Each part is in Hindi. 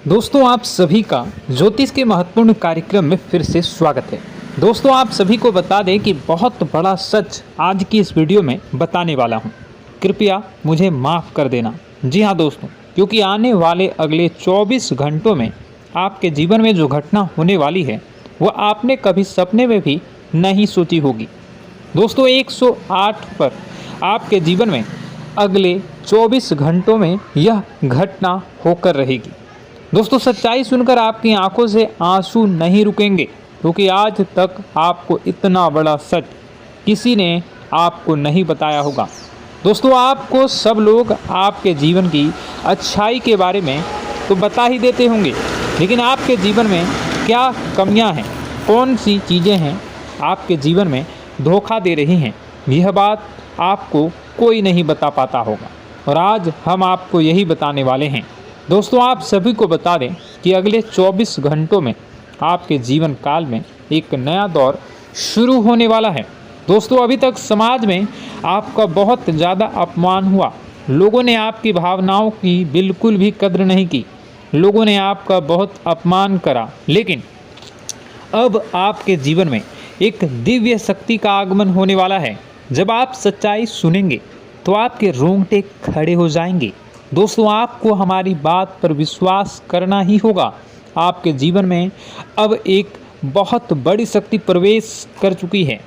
दोस्तों आप सभी का ज्योतिष के महत्वपूर्ण कार्यक्रम में फिर से स्वागत है। दोस्तों आप सभी को बता दें कि बहुत बड़ा सच आज की इस वीडियो में बताने वाला हूं। कृपया मुझे माफ़ कर देना। जी हां दोस्तों, क्योंकि आने वाले अगले 24 घंटों में आपके जीवन में जो घटना होने वाली है वह आपने कभी सपने में भी नहीं सोची होगी। दोस्तों 108 पर आपके जीवन में अगले 24 घंटों में यह घटना होकर रहेगी। दोस्तों सच्चाई सुनकर आपकी आंखों से आंसू नहीं रुकेंगे, क्योंकि आज तक आपको इतना बड़ा सच किसी ने आपको नहीं बताया होगा। दोस्तों आपको सब लोग आपके जीवन की अच्छाई के बारे में तो बता ही देते होंगे, लेकिन आपके जीवन में क्या कमियां हैं, कौन सी चीज़ें हैं आपके जीवन में धोखा दे रही हैं, यह बात आपको कोई नहीं बता पाता होगा। और आज हम आपको यही बताने वाले हैं। दोस्तों आप सभी को बता दें कि अगले 24 घंटों में आपके जीवन काल में एक नया दौर शुरू होने वाला है। दोस्तों अभी तक समाज में आपका बहुत ज़्यादा अपमान हुआ, लोगों ने आपकी भावनाओं की बिल्कुल भी कद्र नहीं की, लोगों ने आपका बहुत अपमान करा, लेकिन अब आपके जीवन में एक दिव्य शक्ति का आगमन होने वाला है। जब आप सच्चाई सुनेंगे तो आपके रोंगटे खड़े हो जाएंगे। दोस्तों आपको हमारी बात पर विश्वास करना ही होगा। आपके जीवन में अब एक बहुत बड़ी शक्ति प्रवेश कर चुकी है।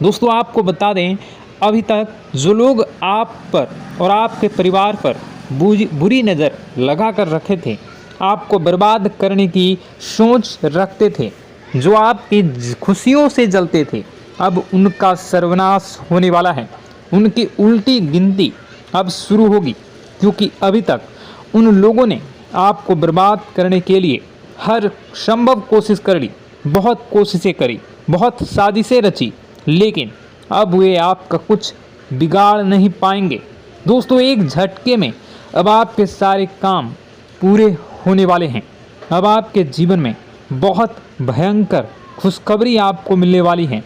दोस्तों आपको बता दें, अभी तक जो लोग आप पर और आपके परिवार पर बुरी नज़र लगा कर रखे थे, आपको बर्बाद करने की सोच रखते थे, जो आपकी खुशियों से जलते थे, अब उनका सर्वनाश होने वाला है। उनकी उल्टी गिनती अब शुरू होगी, क्योंकि अभी तक उन लोगों ने आपको बर्बाद करने के लिए हर संभव कोशिश कर ली, बहुत कोशिशें करी, बहुत साजिशें रची, लेकिन अब वे आपका कुछ बिगाड़ नहीं पाएंगे। दोस्तों एक झटके में अब आपके सारे काम पूरे होने वाले हैं। अब आपके जीवन में बहुत भयंकर खुशखबरी आपको मिलने वाली है।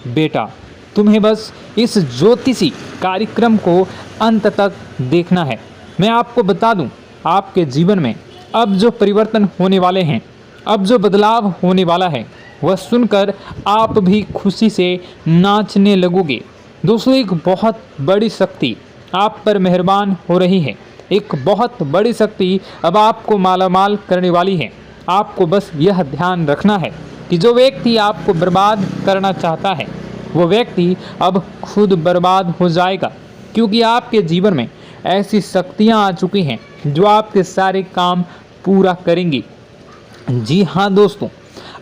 बेटा तुम्हें बस इस ज्योतिषी कार्यक्रम को अंत तक देखना है। मैं आपको बता दूं, आपके जीवन में अब जो परिवर्तन होने वाले हैं, अब जो बदलाव होने वाला है, वह सुनकर आप भी खुशी से नाचने लगोगे। दोस्तों एक बहुत बड़ी शक्ति आप पर मेहरबान हो रही है। एक बहुत बड़ी शक्ति अब आपको मालामाल करने वाली है। आपको बस यह ध्यान रखना है कि जो व्यक्ति आपको बर्बाद करना चाहता है, वो व्यक्ति अब खुद बर्बाद हो जाएगा, क्योंकि आपके जीवन में ऐसी शक्तियाँ आ चुकी हैं जो आपके सारे काम पूरा करेंगी। जी हाँ दोस्तों,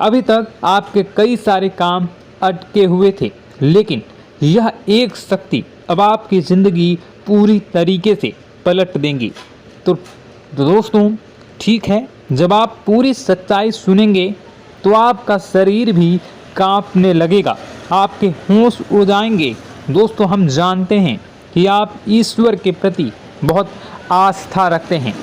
अभी तक आपके कई सारे काम अटके हुए थे, लेकिन यह एक शक्ति अब आपकी ज़िंदगी पूरी तरीके से पलट देंगी। तो दोस्तों ठीक है, जब आप पूरी सच्चाई सुनेंगे तो आपका शरीर भी कांपने लगेगा, आपके होश उड़ जाएंगे। दोस्तों हम जानते हैं कि आप ईश्वर के प्रति बहुत आस्था रखते हैं,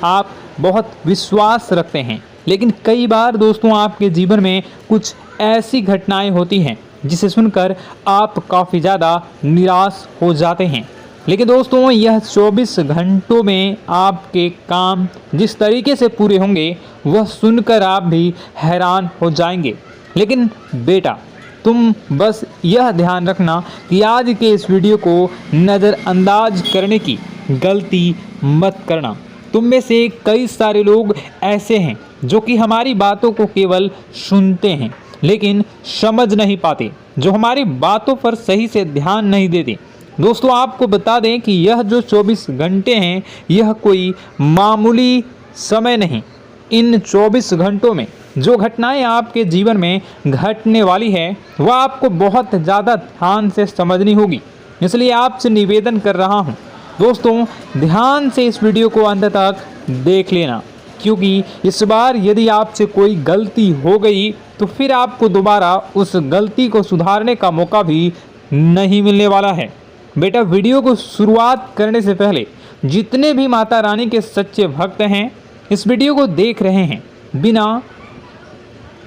आप बहुत विश्वास रखते हैं, लेकिन कई बार दोस्तों आपके जीवन में कुछ ऐसी घटनाएं होती हैं जिसे सुनकर आप काफ़ी ज़्यादा निराश हो जाते हैं। लेकिन दोस्तों यह 24 घंटों में आपके काम जिस तरीके से पूरे होंगे वह सुनकर आप भी हैरान हो जाएंगे। लेकिन बेटा तुम बस यह ध्यान रखना कि आज के इस वीडियो को नज़रअंदाज करने की गलती मत करना। तुम में से कई सारे लोग ऐसे हैं जो कि हमारी बातों को केवल सुनते हैं लेकिन समझ नहीं पाते, जो हमारी बातों पर सही से ध्यान नहीं देते। दोस्तों आपको बता दें कि यह जो 24 घंटे हैं यह कोई मामूली समय नहीं। इन 24 घंटों में जो घटनाएं आपके जीवन में घटने वाली है वह आपको बहुत ज़्यादा ध्यान से समझनी होगी। इसलिए आपसे निवेदन कर रहा हूं, दोस्तों ध्यान से इस वीडियो को अंत तक देख लेना, क्योंकि इस बार यदि आपसे कोई गलती हो गई तो फिर आपको दोबारा उस गलती को सुधारने का मौका भी नहीं मिलने वाला है। बेटा वीडियो को शुरुआत करने से पहले जितने भी माता रानी के सच्चे भक्त हैं इस वीडियो को देख रहे हैं, बिना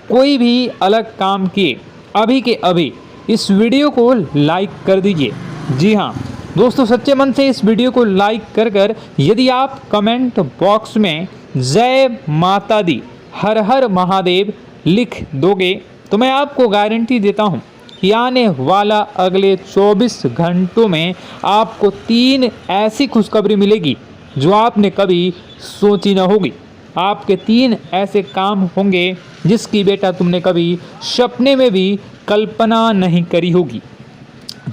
कोई भी अलग काम किए अभी के अभी इस वीडियो को लाइक कर दीजिए। जी हाँ दोस्तों, सच्चे मन से इस वीडियो को लाइक कर यदि आप कमेंट बॉक्स में जय माता दी, हर हर महादेव लिख दोगे तो मैं आपको गारंटी देता हूँ कि आने वाला अगले 24 घंटों में आपको 3 ऐसी खुशखबरी मिलेगी जो आपने कभी सोची न होगी। आपके 3 ऐसे काम होंगे जिसकी बेटा तुमने कभी सपने में भी कल्पना नहीं करी होगी।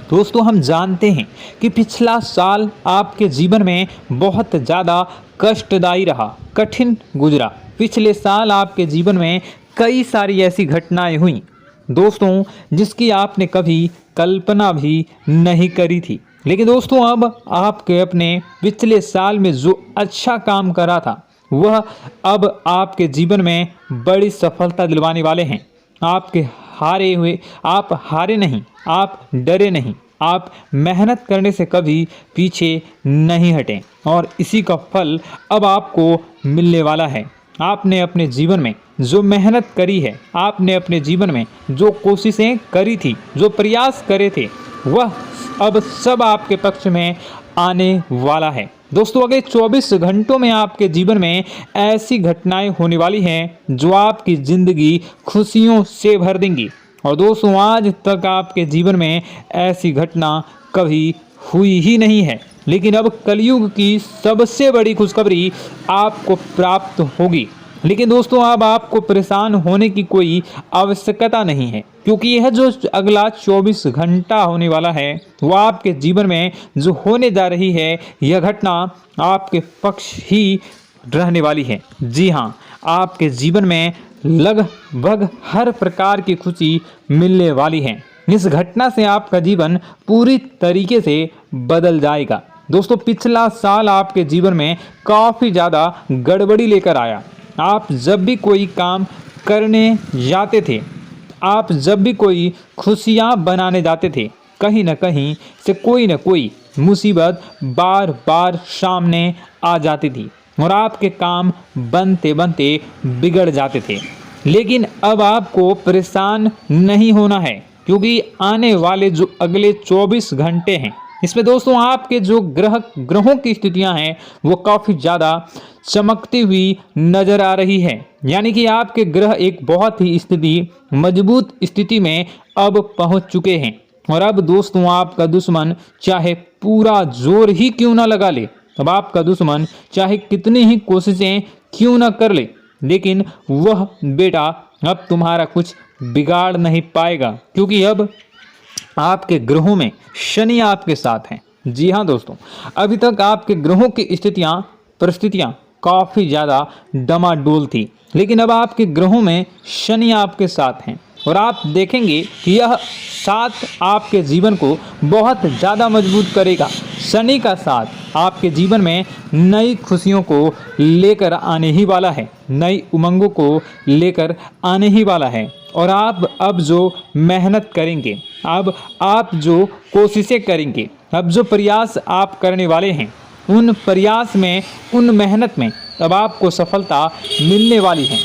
दोस्तों, हम जानते हैं कि पिछला साल आपके जीवन में बहुत ज़्यादा कष्टदायी रहा, कठिन गुजरा। पिछले साल आपके जीवन में कई सारी ऐसी घटनाएं हुई दोस्तों जिसकी आपने कभी कल्पना भी नहीं करी थी। लेकिन दोस्तों, अब आपके अपने पिछले साल में जो अच्छा काम करा था वह अब आपके जीवन में बड़ी सफलता दिलवाने वाले हैं। आप हारे नहीं, आप डरे नहीं, आप मेहनत करने से कभी पीछे नहीं हटें और इसी का फल अब आपको मिलने वाला है। आपने अपने जीवन में जो मेहनत करी है, आपने अपने जीवन में जो कोशिशें करी थी, जो प्रयास करे थे, वह अब सब आपके पक्ष में आने वाला है। दोस्तों, अगले 24 घंटों में आपके जीवन में ऐसी घटनाएं होने वाली हैं जो आपकी ज़िंदगी खुशियों से भर देंगी। और दोस्तों, आज तक आपके जीवन में ऐसी घटना कभी हुई ही नहीं है, लेकिन अब कलयुग की सबसे बड़ी खुशखबरी आपको प्राप्त होगी। लेकिन दोस्तों, अब आपको परेशान होने की कोई आवश्यकता नहीं है, क्योंकि यह जो अगला 24 घंटा होने वाला है वह आपके जीवन में जो होने जा रही है यह घटना आपके पक्ष ही रहने वाली है। जी हाँ, आपके जीवन में लगभग हर प्रकार की खुशी मिलने वाली है। इस घटना से आपका जीवन पूरी तरीके से बदल जाएगा। दोस्तों, पिछला साल आपके जीवन में काफ़ी ज़्यादा गड़बड़ी लेकर आया। आप जब भी कोई काम करने जाते थे, आप जब भी कोई खुशियाँ बनाने जाते थे, कहीं न कहीं से कोई न कोई मुसीबत बार बार सामने आ जाती थी और आपके काम बनते बनते बिगड़ जाते थे। लेकिन अब आपको परेशान नहीं होना है, क्योंकि आने वाले जो अगले 24 घंटे हैं इसमें दोस्तों आपके जो ग्रहों की स्थितियां हैं वो काफ़ी ज़्यादा चमकती हुई नज़र आ रही है। यानी कि आपके ग्रह एक बहुत ही मजबूत स्थिति में अब पहुंच चुके हैं। और अब दोस्तों, आपका दुश्मन चाहे पूरा जोर ही क्यों ना लगा ले, अब आपका दुश्मन चाहे कितनी ही कोशिशें क्यों ना कर ले, लेकिन वह बेटा अब तुम्हारा कुछ बिगाड़ नहीं पाएगा, क्योंकि अब आपके ग्रहों में शनि आपके साथ हैं। जी हाँ दोस्तों, अभी तक आपके ग्रहों की परिस्थितियाँ काफ़ी ज़्यादा डमाडोल थी, लेकिन अब आपके ग्रहों में शनि आपके साथ हैं और आप देखेंगे कि यह साथ आपके जीवन को बहुत ज़्यादा मजबूत करेगा। शनि का साथ आपके जीवन में नई खुशियों को लेकर आने ही वाला है, नई उमंगों को लेकर आने ही वाला है। और आप अब जो मेहनत करेंगे, अब आप जो कोशिशें करेंगे, अब जो प्रयास आप करने वाले हैं, उन प्रयास में, उन मेहनत में अब आपको सफलता मिलने वाली है।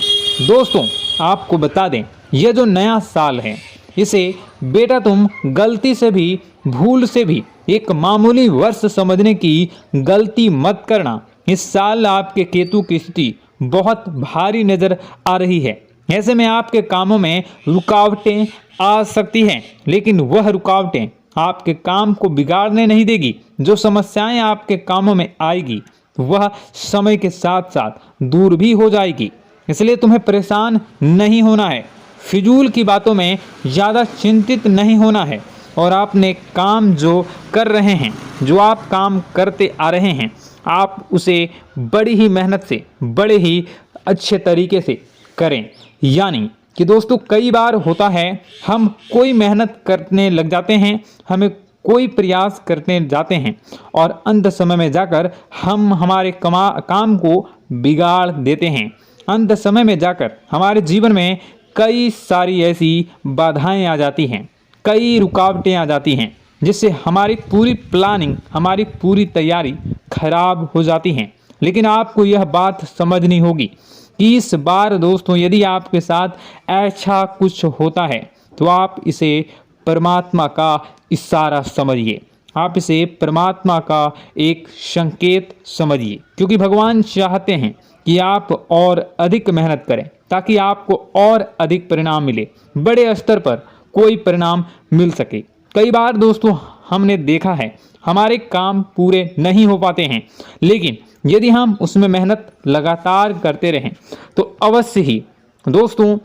दोस्तों, आपको बता दें, यह जो नया साल है इसे बेटा तुम गलती से भी, भूल से भी एक मामूली वर्ष समझने की गलती मत करना। इस साल आपके केतु की स्थिति बहुत भारी नज़र आ रही है। ऐसे में आपके कामों में रुकावटें आ सकती हैं, लेकिन वह रुकावटें आपके काम को बिगाड़ने नहीं देगी। जो समस्याएं आपके कामों में आएगी वह समय के साथ साथ दूर भी हो जाएगी। इसलिए तुम्हें परेशान नहीं होना है, फिजूल की बातों में ज़्यादा चिंतित नहीं होना है। और आपने काम जो कर रहे हैं, जो आप काम करते आ रहे हैं, आप उसे बड़ी ही मेहनत से, बड़े ही अच्छे तरीके से करें। यानी कि दोस्तों, कई बार होता है हम कोई मेहनत करने लग जाते हैं, हमें कोई प्रयास करने जाते हैं और अंत समय में जाकर हम हमारे काम को बिगाड़ देते हैं। अंत समय में जाकर हमारे जीवन में कई सारी ऐसी बाधाएं आ जाती हैं, कई रुकावटें आ जाती हैं, जिससे हमारी पूरी प्लानिंग, हमारी पूरी तैयारी खराब हो जाती हैं। लेकिन आपको यह बात समझनी होगी कि इस बार दोस्तों, यदि आपके साथ ऐसा कुछ होता है तो आप इसे परमात्मा का इशारा समझिए। आप इसे परमात्मा का एक संकेत समझिए, क्योंकि भगवान चाहते हैं कि आप और अधिक मेहनत करें ताकि आपको और अधिक परिणाम मिले, बड़े स्तर पर कोई परिणाम मिल सके। कई बार दोस्तों हमने देखा है हमारे काम पूरे नहीं हो पाते हैं, लेकिन यदि हम उसमें मेहनत लगातार करते रहें तो अवश्य ही दोस्तों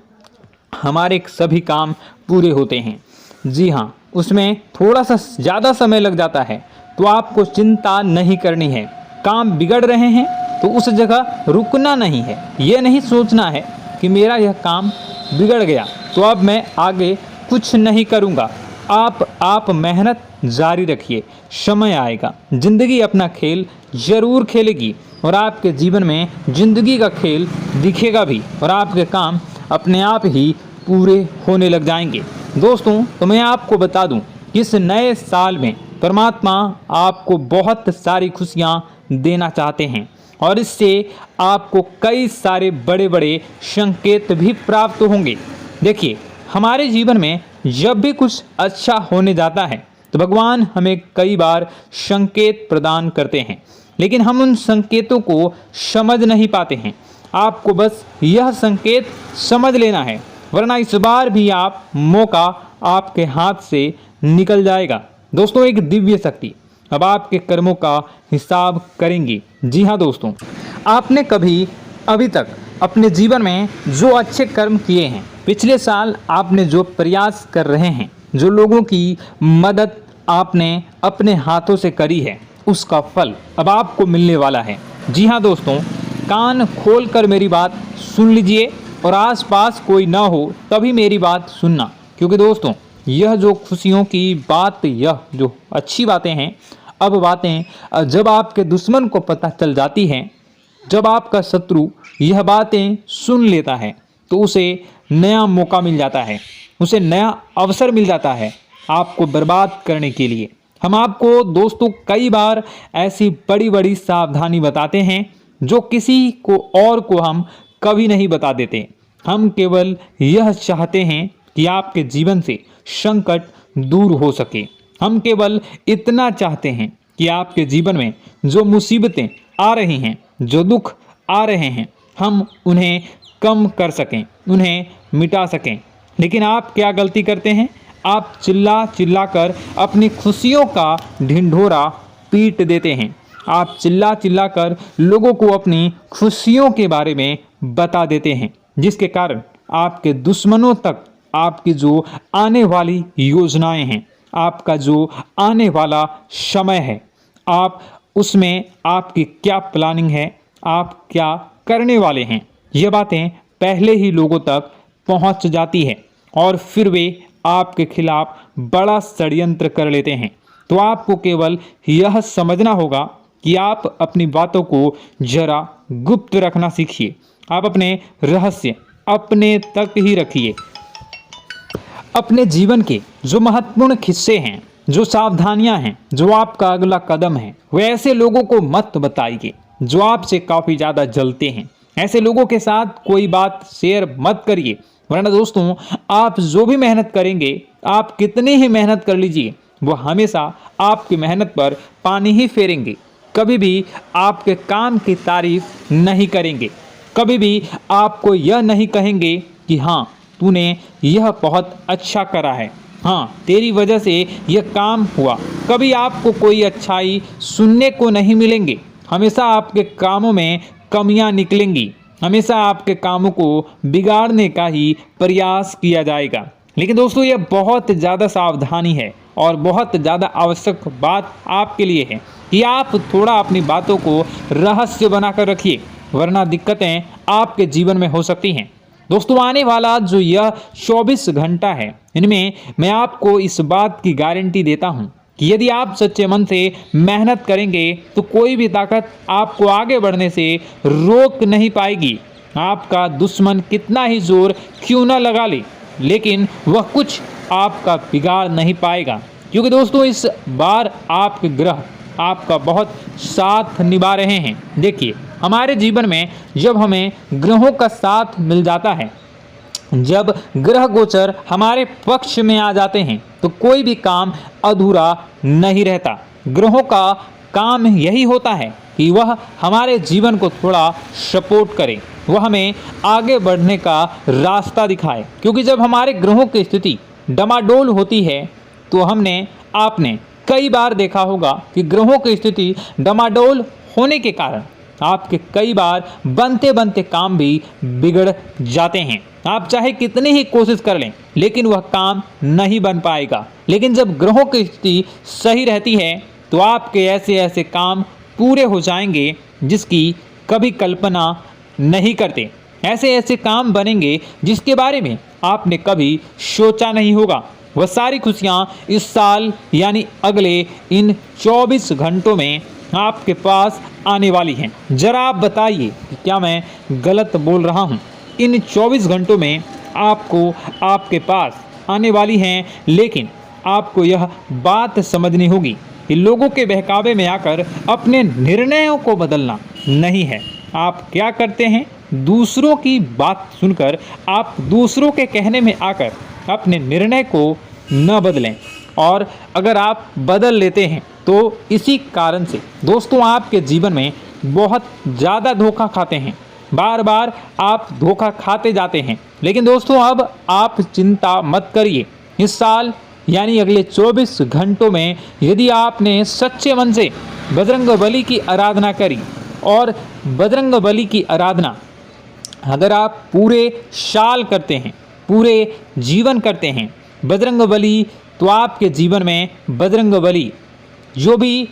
हमारे सभी काम पूरे होते हैं। जी हाँ, उसमें थोड़ा सा ज़्यादा समय लग जाता है तो आपको चिंता नहीं करनी है। काम बिगड़ रहे हैं तो उस जगह रुकना नहीं है, ये नहीं सोचना है कि मेरा यह काम बिगड़ गया तो अब मैं आगे कुछ नहीं करूँगा। आप मेहनत जारी रखिए, समय आएगा, ज़िंदगी अपना खेल ज़रूर खेलेगी और आपके जीवन में ज़िंदगी का खेल दिखेगा भी और आपके काम अपने आप ही पूरे होने लग जाएंगे। दोस्तों तो मैं आपको बता दूं कि इस नए साल में परमात्मा आपको बहुत सारी खुशियां देना चाहते हैं और इससे आपको कई सारे बड़े बड़े संकेत भी प्राप्त होंगे। देखिए, हमारे जीवन में जब भी कुछ अच्छा होने जाता है तो भगवान हमें कई बार संकेत प्रदान करते हैं, लेकिन हम उन संकेतों को समझ नहीं पाते हैं। आपको बस यह संकेत समझ लेना है, वरना इस बार भी आप मौका आपके हाथ से निकल जाएगा। दोस्तों, एक दिव्य शक्ति अब आपके कर्मों का हिसाब करेंगी। जी हाँ दोस्तों, आपने कभी अभी तक अपने जीवन में जो अच्छे कर्म किए हैं, पिछले साल आपने जो प्रयास कर रहे हैं, जो लोगों की मदद आपने अपने हाथों से करी है, उसका फल अब आपको मिलने वाला है। जी हाँ दोस्तों, कान खोलकर मेरी बात सुन लीजिए और आसपास कोई ना हो तभी मेरी बात सुनना, क्योंकि दोस्तों यह जो खुशियों की बात, यह जो अच्छी बातें हैं, अब बातें जब आपके दुश्मन को पता चल जाती हैं, जब आपका शत्रु यह बातें सुन लेता है तो उसे नया मौका मिल जाता है, उसे नया अवसर मिल जाता है आपको बर्बाद करने के लिए। हम आपको दोस्तों कई बार ऐसी बड़ी बड़ी सावधानी बताते हैं जो किसी को और को हम कभी नहीं बता देते। हम केवल यह चाहते हैं कि आपके जीवन से संकट दूर हो सके। हम केवल इतना चाहते हैं कि आपके जीवन में जो मुसीबतें आ रही हैं, जो दुख आ रहे हैं, हम उन्हें कम कर सकें, उन्हें मिटा सकें। लेकिन आप क्या गलती करते हैं? आप चिल्ला चिल्ला कर अपनी खुशियों का ढिंढोरा पीट देते हैं। आप चिल्ला चिल्ला कर लोगों को अपनी खुशियों के बारे में बता देते हैं, जिसके कारण आपके दुश्मनों तक आपकी जो आने वाली योजनाएं हैं, आपका जो आने वाला समय है, आप उसमें आपकी क्या प्लानिंग है, आप क्या करने वाले हैं, ये बातें पहले ही लोगों तक पहुंच जाती है और फिर वे आपके खिलाफ बड़ा षड्यंत्र कर लेते हैं। तो आपको केवल यह समझना होगा कि आप अपनी बातों को जरा गुप्त रखना सीखिए। आप अपने रहस्य अपने तक ही रखिए। अपने जीवन के जो महत्वपूर्ण हिस्से हैं, जो सावधानियां हैं, जो आपका अगला कदम है, वे ऐसे लोगों को मत बताइए जो आपसे काफ़ी ज़्यादा जलते हैं। ऐसे लोगों के साथ कोई बात शेयर मत करिए, वरना दोस्तों आप जो भी मेहनत करेंगे, आप कितनी ही मेहनत कर लीजिए, वो हमेशा आपकी मेहनत पर पानी ही फेरेंगे। कभी भी आपके काम की तारीफ नहीं करेंगे, कभी भी आपको यह नहीं कहेंगे कि हाँ तूने यह बहुत अच्छा करा है, हाँ तेरी वजह से यह काम हुआ। कभी आपको कोई अच्छाई सुनने को नहीं मिलेंगे। हमेशा आपके कामों में कमियां निकलेंगी, हमेशा आपके कामों को बिगाड़ने का ही प्रयास किया जाएगा। लेकिन दोस्तों यह बहुत ज़्यादा सावधानी है और बहुत ज़्यादा आवश्यक बात आपके लिए है कि आप थोड़ा अपनी बातों को रहस्य बनाकर रखिए, वरना दिक्कतें आपके जीवन में हो सकती हैं। दोस्तों आने वाला जो यह 24 घंटा है, इनमें मैं आपको इस बात की गारंटी देता हूँ कि यदि आप सच्चे मन से मेहनत करेंगे तो कोई भी ताकत आपको आगे बढ़ने से रोक नहीं पाएगी। आपका दुश्मन कितना ही जोर क्यों न लगा ले, लेकिन वह कुछ आपका बिगाड़ नहीं पाएगा, क्योंकि दोस्तों इस बार आपके ग्रह आपका बहुत साथ निभा रहे हैं। देखिए, हमारे जीवन में जब हमें ग्रहों का साथ मिल जाता है जब ग्रह गोचर हमारे पक्ष में आ जाते हैं तो कोई भी काम अधूरा नहीं रहता। ग्रहों का काम यही होता है कि वह हमारे जीवन को थोड़ा सपोर्ट करे, वह हमें आगे बढ़ने का रास्ता दिखाए। क्योंकि जब हमारे ग्रहों की स्थिति डमाडोल होती है तो आपने कई बार देखा होगा कि ग्रहों की स्थिति डमाडोल होने के कारण आपके कई बार बनते बनते काम भी बिगड़ जाते हैं। आप चाहे कितनी ही कोशिश कर लें लेकिन वह काम नहीं बन पाएगा। लेकिन जब ग्रहों की स्थिति सही रहती है तो आपके ऐसे ऐसे काम पूरे हो जाएंगे जिसकी कभी कल्पना नहीं करते। ऐसे ऐसे काम बनेंगे जिसके बारे में आपने कभी सोचा नहीं होगा। वह सारी खुशियाँ इस साल यानी अगले इन 24 घंटों में आपके पास आने वाली हैं। जरा आप बताइए कि क्या मैं गलत बोल रहा हूँ? इन 24 घंटों में आपको आपके पास आने वाली हैं, लेकिन आपको यह बात समझनी होगी कि लोगों के बहकावे में आकर अपने निर्णयों को बदलना नहीं है। आप क्या करते हैं? दूसरों की बात सुनकर आप दूसरों के कहने में आकर अपने निर्णय को न बदलें, और अगर आप बदल लेते हैं तो इसी कारण से दोस्तों आपके जीवन में बहुत ज़्यादा धोखा खाते हैं। बार बार आप धोखा खाते जाते हैं। लेकिन दोस्तों अब आप चिंता मत करिए। इस साल यानी अगले 24 घंटों में यदि आपने सच्चे मन से बजरंगबली की आराधना करी, और बजरंगबली की आराधना अगर आप पूरे साल करते हैं, पूरे जीवन करते हैं बजरंगबली, तो आपके जीवन में बजरंगबली जो भी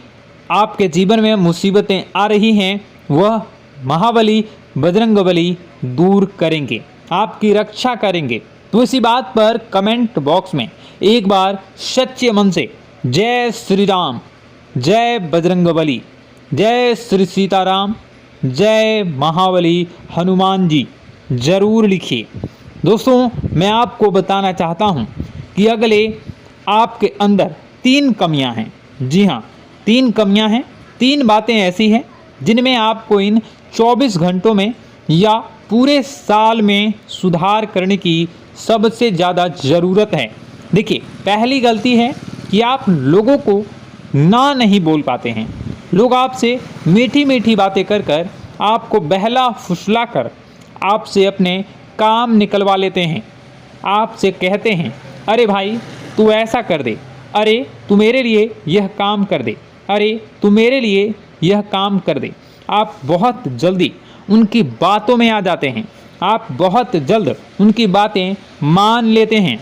आपके जीवन में मुसीबतें आ रही हैं वह महाबली बजरंगबली दूर करेंगे, आपकी रक्षा करेंगे। तो इसी बात पर कमेंट बॉक्स में एक बार सच्चे मन से जय श्री राम, जय बजरंगबली, जय श्री सीताराम, जय महाबली हनुमान जी जरूर लिखिए। दोस्तों मैं आपको बताना चाहता हूँ कि अगले आपके अंदर 3 कमियां हैं। जी हाँ, 3 कमियां हैं। 3 बातें ऐसी हैं जिनमें आपको इन 24 घंटों में या पूरे साल में सुधार करने की सबसे ज़्यादा ज़रूरत है। देखिए, पहली गलती है कि आप लोगों को ना नहीं बोल पाते हैं। लोग आपसे मीठी मीठी बातें कर कर आपको बहला फुसला कर आपसे अपने काम निकलवा लेते हैं। आपसे कहते हैं, अरे भाई तू ऐसा कर दे, अरे तू मेरे लिए यह काम कर दे, अरे तू मेरे लिए यह काम कर दे। आप बहुत जल्दी उनकी बातों में आ जाते हैं, आप बहुत जल्द उनकी बातें मान लेते हैं।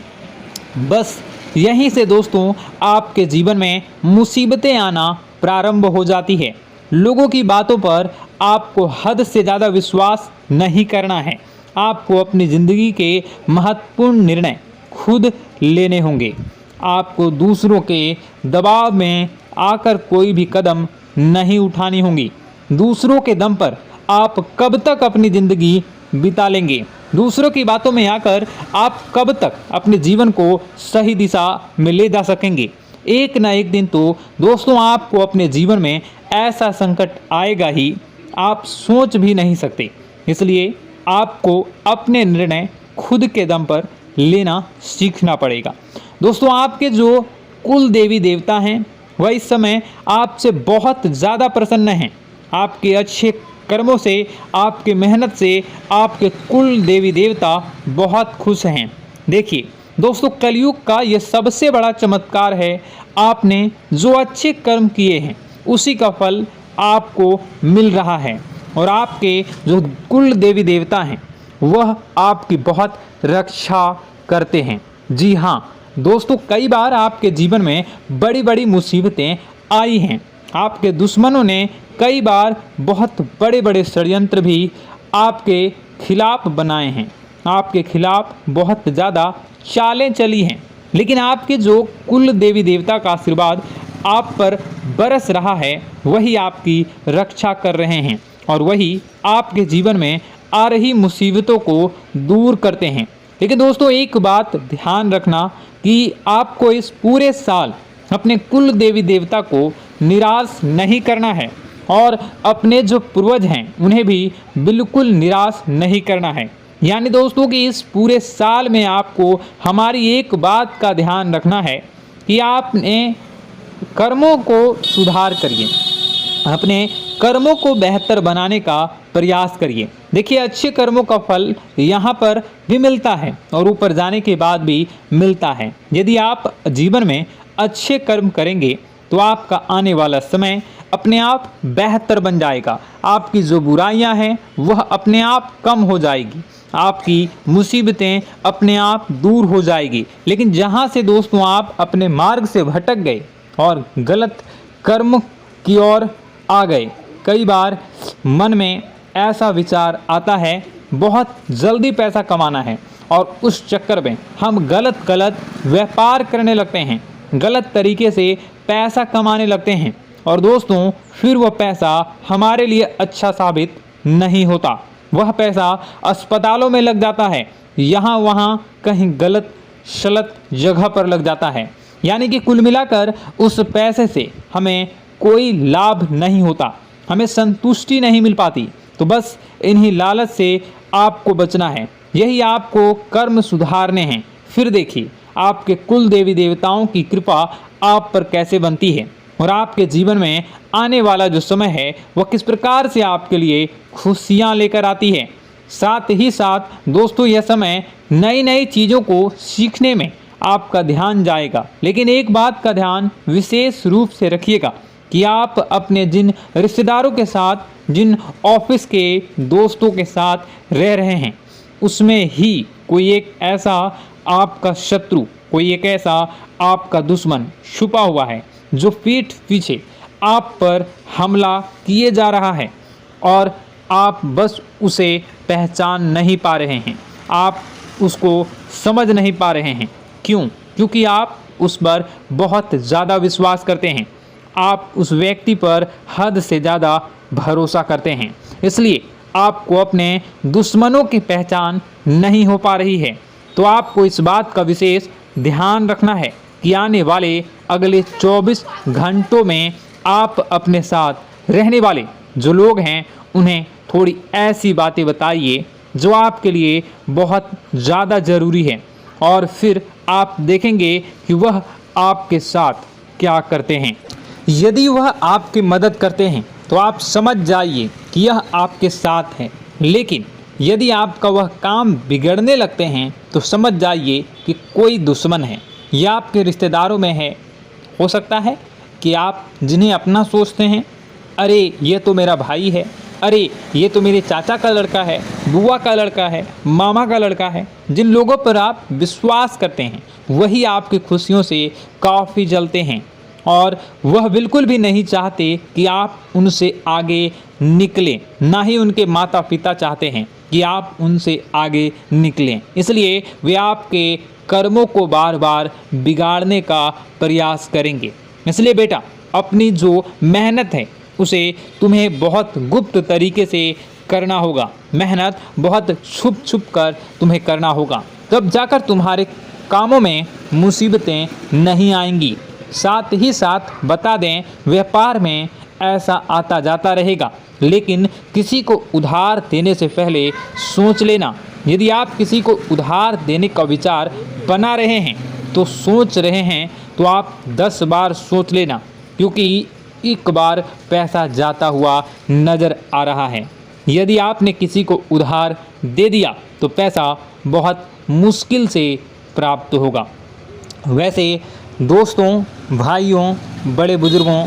बस यहीं से दोस्तों आपके जीवन में मुसीबतें आना प्रारंभ हो जाती है। लोगों की बातों पर आपको हद से ज़्यादा विश्वास नहीं करना है। आपको अपनी ज़िंदगी के महत्वपूर्ण निर्णय खुद लेने होंगे। आपको दूसरों के दबाव में आकर कोई भी कदम नहीं उठानी होगी। दूसरों के दम पर आप कब तक अपनी ज़िंदगी बिता लेंगे? दूसरों की बातों में आकर आप कब तक अपने जीवन को सही दिशा में ले जा सकेंगे? एक ना एक दिन तो दोस्तों आपको अपने जीवन में ऐसा संकट आएगा ही, आप सोच भी नहीं सकते। इसलिए आपको अपने निर्णय खुद के दम पर लेना सीखना पड़ेगा। दोस्तों आपके जो कुल देवी देवता हैं वह इस समय आपसे बहुत ज़्यादा प्रसन्न हैं। आपके अच्छे कर्मों से, आपके मेहनत से आपके कुल देवी देवता बहुत खुश हैं। देखिए दोस्तों, कलयुग का ये सबसे बड़ा चमत्कार है। आपने जो अच्छे कर्म किए हैं उसी का फल आपको मिल रहा है, और आपके जो कुल देवी देवता हैं वह आपकी बहुत रक्षा करते हैं। जी हाँ दोस्तों, कई बार आपके जीवन में बड़ी बड़ी मुसीबतें आई हैं। आपके दुश्मनों ने कई बार बहुत बड़े बड़े षड्यंत्र भी आपके खिलाफ बनाए हैं, आपके खिलाफ बहुत ज़्यादा चालें चली हैं। लेकिन आपके जो कुल देवी देवता का आशीर्वाद आप पर बरस रहा है वही आपकी रक्षा कर रहे हैं, और वही आपके जीवन में आ रही मुसीबतों को दूर करते हैं। लेकिन दोस्तों एक बात ध्यान रखना कि आपको इस पूरे साल अपने कुल देवी देवता को निराश नहीं करना है, और अपने जो पूर्वज हैं उन्हें भी बिल्कुल निराश नहीं करना है। यानी दोस्तों कि इस पूरे साल में आपको हमारी एक बात का ध्यान रखना है कि आपने कर्मों को सुधार करिए, अपने कर्मों को बेहतर बनाने का प्रयास करिए। देखिए, अच्छे कर्मों का फल यहाँ पर भी मिलता है और ऊपर जाने के बाद भी मिलता है। यदि आप जीवन में अच्छे कर्म करेंगे तो आपका आने वाला समय अपने आप बेहतर बन जाएगा। आपकी जो बुराइयां हैं वह अपने आप कम हो जाएगी, आपकी मुसीबतें अपने आप दूर हो जाएगी। लेकिन जहां से दोस्तों आप अपने मार्ग से भटक गए और गलत कर्म की ओर आ गए, कई बार मन में ऐसा विचार आता है बहुत जल्दी पैसा कमाना है और उस चक्कर में हम गलत व्यापार करने लगते हैं, गलत तरीके से पैसा कमाने लगते हैं और दोस्तों फिर वह पैसा हमारे लिए अच्छा साबित नहीं होता। वह पैसा अस्पतालों में लग जाता है, यहाँ वहाँ कहीं गलत शलत जगह पर लग जाता है। यानी कि कुल मिलाकर उस पैसे से हमें कोई लाभ नहीं होता, हमें संतुष्टि नहीं मिल पाती। तो बस इन्हीं लालच से आपको बचना है, यही आपको कर्म सुधारने हैं। फिर देखिए आपके कुल देवी देवताओं की कृपा आप पर कैसे बनती है और आपके जीवन में आने वाला जो समय है वह किस प्रकार से आपके लिए खुशियाँ लेकर आती है। साथ ही साथ दोस्तों यह समय नई नई चीज़ों को सीखने में आपका ध्यान जाएगा। लेकिन एक बात का ध्यान विशेष रूप से रखिएगा कि आप अपने जिन रिश्तेदारों के साथ, जिन ऑफिस के दोस्तों के साथ रह रहे हैं, उसमें ही कोई एक ऐसा आपका शत्रु, कोई एक ऐसा आपका दुश्मन छुपा हुआ है जो पीठ पीछे आप पर हमला किए जा रहा है और आप बस उसे पहचान नहीं पा रहे हैं, आप उसको समझ नहीं पा रहे हैं। क्यों? क्योंकि आप उस पर बहुत ज़्यादा विश्वास करते हैं, आप उस व्यक्ति पर हद से ज़्यादा भरोसा करते हैं, इसलिए आपको अपने दुश्मनों की पहचान नहीं हो पा रही है। तो आपको इस बात का विशेष ध्यान रखना है कि आने वाले अगले 24 घंटों में आप अपने साथ रहने वाले जो लोग हैं उन्हें थोड़ी ऐसी बातें बताइए जो आपके लिए बहुत ज़्यादा ज़रूरी है और फिर आप देखेंगे कि वह आपके साथ क्या करते हैं। यदि वह आपकी मदद करते हैं तो आप समझ जाइए कि यह आपके साथ है, लेकिन यदि आपका वह काम बिगड़ने लगते हैं तो समझ जाइए कि कोई दुश्मन है या आपके रिश्तेदारों में है। हो सकता है कि आप जिन्हें अपना सोचते हैं, अरे ये तो मेरा भाई है, अरे ये तो मेरे चाचा का लड़का है, बुआ का लड़का है, मामा का लड़का है, जिन लोगों पर आप विश्वास करते हैं वही आपकी खुशियों से काफ़ी जलते हैं और वह बिल्कुल भी नहीं चाहते कि आप उनसे आगे निकलें, ना ही उनके माता पिता चाहते हैं कि आप उनसे आगे निकलें। इसलिए वे आपके कर्मों को बार बार बिगाड़ने का प्रयास करेंगे। इसलिए बेटा, अपनी जो मेहनत है उसे तुम्हें बहुत गुप्त तरीके से करना होगा, मेहनत बहुत छुप छुप कर तुम्हें करना होगा, तब जाकर तुम्हारे कामों में मुसीबतें नहीं आएंगी। साथ ही साथ बता दें, व्यापार में ऐसा आता जाता रहेगा, लेकिन किसी को उधार देने से पहले सोच लेना। यदि आप किसी को उधार देने का विचार बना रहे हैं तो सोच रहे हैं तो आप 10 बार सोच लेना, क्योंकि एक बार पैसा जाता हुआ नज़र आ रहा है। यदि आपने किसी को उधार दे दिया तो पैसा बहुत मुश्किल से प्राप्त होगा। वैसे दोस्तों, भाइयों, बड़े बुजुर्गों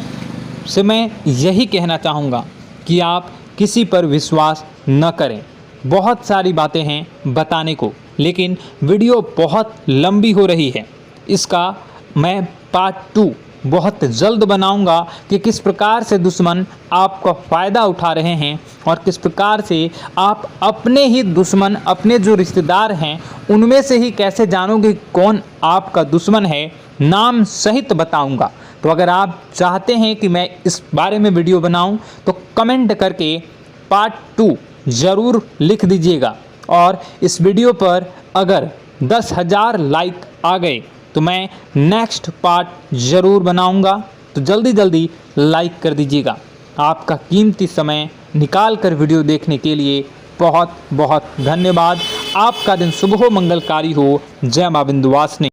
से मैं यही कहना चाहूँगा कि आप किसी पर विश्वास न करें। बहुत सारी बातें हैं बताने को, लेकिन वीडियो बहुत लंबी हो रही है। इसका मैं पार्ट 2 बहुत जल्द बनाऊंगा कि किस प्रकार से दुश्मन आपका फ़ायदा उठा रहे हैं और किस प्रकार से आप अपने ही दुश्मन, अपने जो रिश्तेदार हैं उनमें से ही कैसे जानोगे कौन आपका दुश्मन है, नाम सहित बताऊंगा। तो अगर आप चाहते हैं कि मैं इस बारे में वीडियो बनाऊं तो कमेंट करके पार्ट 2 ज़रूर लिख दीजिएगा। और इस वीडियो पर अगर 10,000 लाइक आ गए तो मैं नेक्स्ट पार्ट ज़रूर बनाऊंगा। तो जल्दी जल्दी लाइक कर दीजिएगा। आपका कीमती समय निकाल कर वीडियो देखने के लिए बहुत बहुत धन्यवाद। आपका दिन शुभ हो, मंगलकारी हो। जय मां विंध्यवासिनी।